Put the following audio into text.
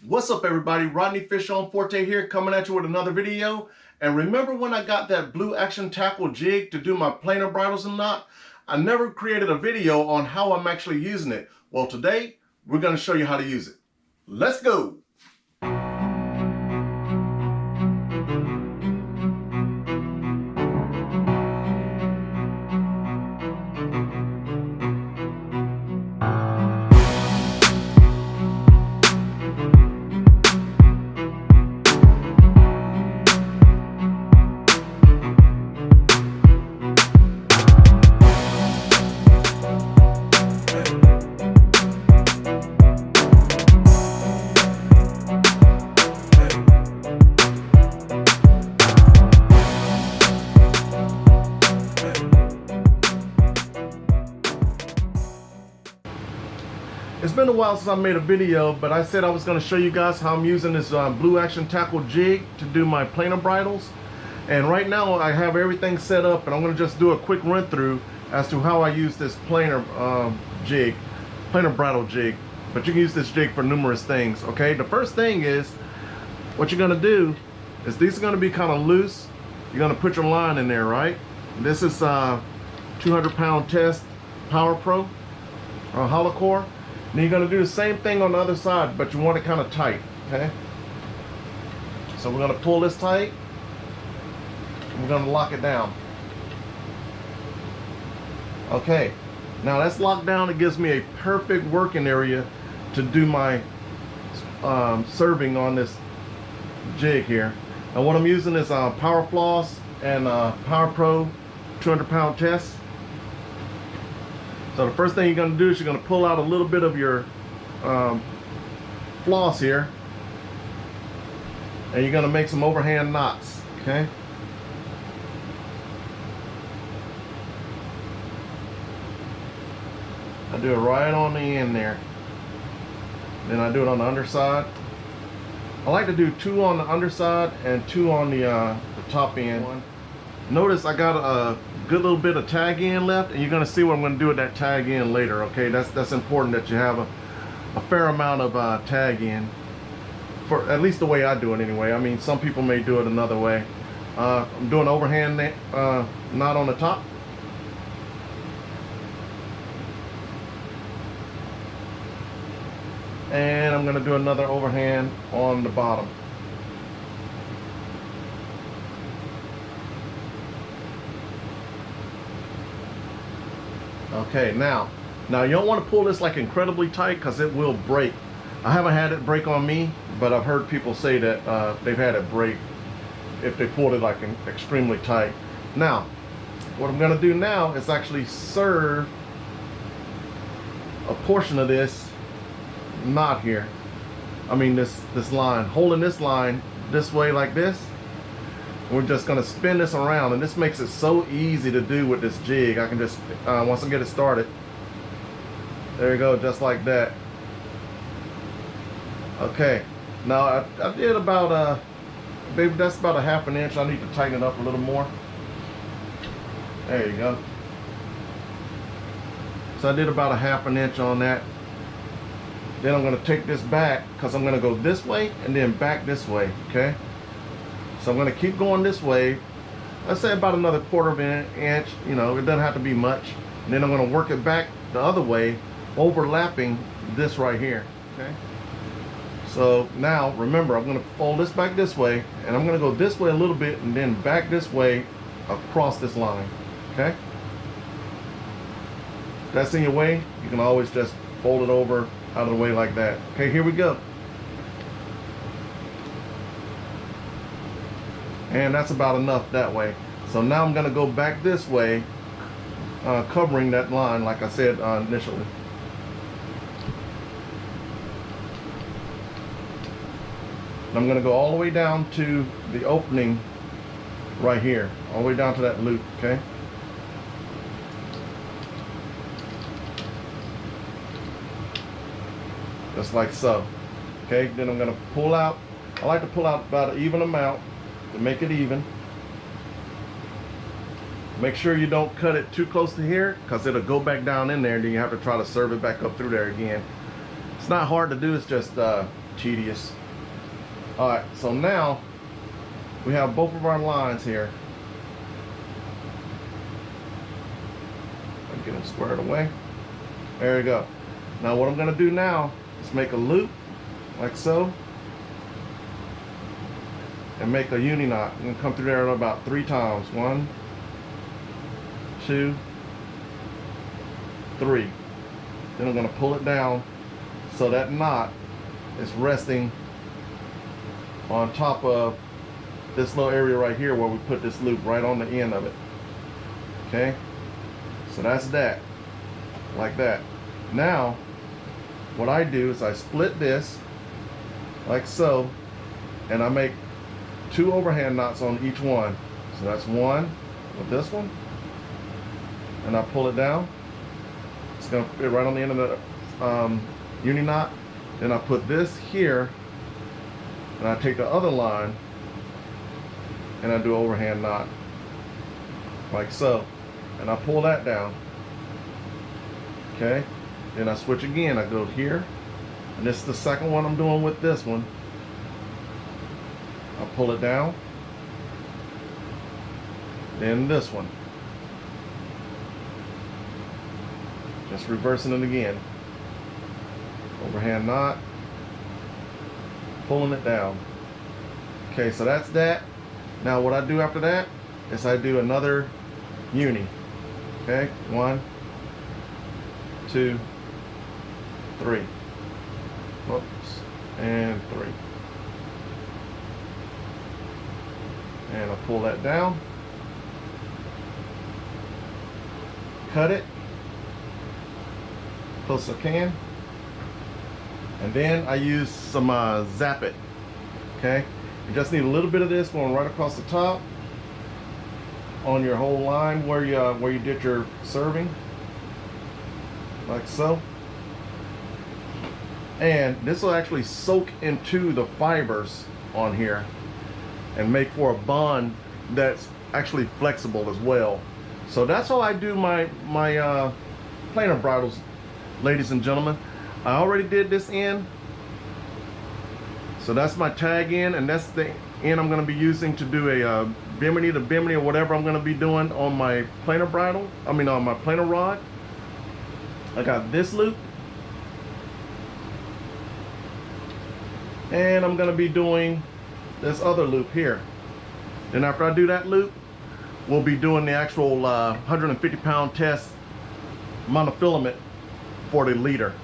What's up everybody, Rodney Fish on Forte here, coming at you with another video. And remember when I got that blue action tackle jig to do my planer bridles and knot? I never created a video on how I'm actually using it. Well, today we're going to show you how to use it. Let's go! It's been a while since I made a video, but I said I was going to show you guys how I'm using this blue action tackle jig to do my planer bridles. And right now I have everything set up, and I'm going to just do a quick run through as to how I use this planer bridle jig. But you can use this jig for numerous things. Okay, the first thing is what you're going to do is these are going to be kind of loose. You're going to put your line in there, right? This is 200-pound test Power Pro hollow core. Then you're going to do the same thing on the other side, but you want it kind of tight, okay? So we're going to pull this tight, and we're going to lock it down. Okay, now that's locked down. It gives me a perfect working area to do my serving on this jig here. And what I'm using is Power Floss and Power Pro 200-pound test. So the first thing you're going to do is you're going to pull out a little bit of your floss here, and you're going to make some overhand knots, okay? I do it right on the end there. Then I do it on the underside. I like to do 2 on the underside and 2 on the top end. Notice I got a good little bit of tag end left, and you're going to see what I'm going to do with that tag end later. Okay, that's important that you have a fair amount of tag end, for at least the way I do it anyway. I mean, some people may do it another way. I'm doing overhand knot on the top. And I'm going to do another overhand on the bottom. Okay, now you don't want to pull this like incredibly tight, because it will break. I haven't had it break on me, but I've heard people say that they've had it break if they pulled it like extremely tight. Now, what I'm going to do now is actually serve a portion of this knot here. I mean this line, holding this line this way like this. We're just going to spin this around, and this makes it so easy to do with this jig. I can just once I get it started, there you go, just like that. Okay, now I did about maybe that's about a ½ inch. I need to tighten it up a little more. There you go. So I did about a ½ inch on that. Then I'm going to take this back, because I'm going to go this way and then back this way. Okay, so I'm going to keep going this way. Let's say about another ½ of an inch. You know, it doesn't have to be much. And then I'm going to work it back the other way, overlapping this right here. Okay. So now remember, I'm going to fold this back this way, and I'm going to go this way a little bit, and then back this way across this line. Okay. If that's in your way, you can always just fold it over out of the way like that. Okay, here we go. And that's about enough that way. So now I'm going to go back this way, covering that line like I said initially. And I'm going to go all the way down to the opening right here, all the way down to that loop. Okay. Just like so. Okay, then I'm going to pull out. I like to pull out about an even amount to make it even. Make sure you don't cut it too close to here, because it'll go back down in there, and then you have to try to serve it back up through there again. It's not hard to do, it's just tedious. All right, so now we have both of our lines here. Get them squared away. There you go. Now what I'm going to do now is make a loop like so and make a uni knot. I'm going to come through there about 3 times. 1, 2, 3. Then I'm going to pull it down so that knot is resting on top of this little area right here where we put this loop right on the end of it. Okay, so that's that, like that. Now what I do is I split this like so, and I make 2 overhand knots on each one. So that's one with this one, and I pull it down. It's going to fit right on the end of the uni knot. Then I put this here, and I take the other line and I do overhand knot like so, and I pull that down. Okay, then I switch again. I go here, and this is the second one I'm doing with this one. I pull it down, then this one, just reversing it again. Overhand knot, pulling it down. Okay, so that's that. Now what I do after that is I do another uni. Okay, 1, 2, 3. Whoops, and 3. And I pull that down, cut it close as I can, and then I use some Zap It. Okay, you just need a little bit of this going right across the top on your whole line where you did your serving, like so. And this will actually soak into the fibers on here and make for a bond that's actually flexible as well. So that's how I do my plainer bridles, ladies and gentlemen. I already did this end, so that's my tag end, and that's the end I'm going to be using to do a bimini to bimini or whatever I'm going to be doing on my plainer bridle. I mean on my plainer rod. I got this loop, and I'm going to be doing this other loop here. Then after I do that loop, we'll be doing the actual 150-pound test monofilament for the leader.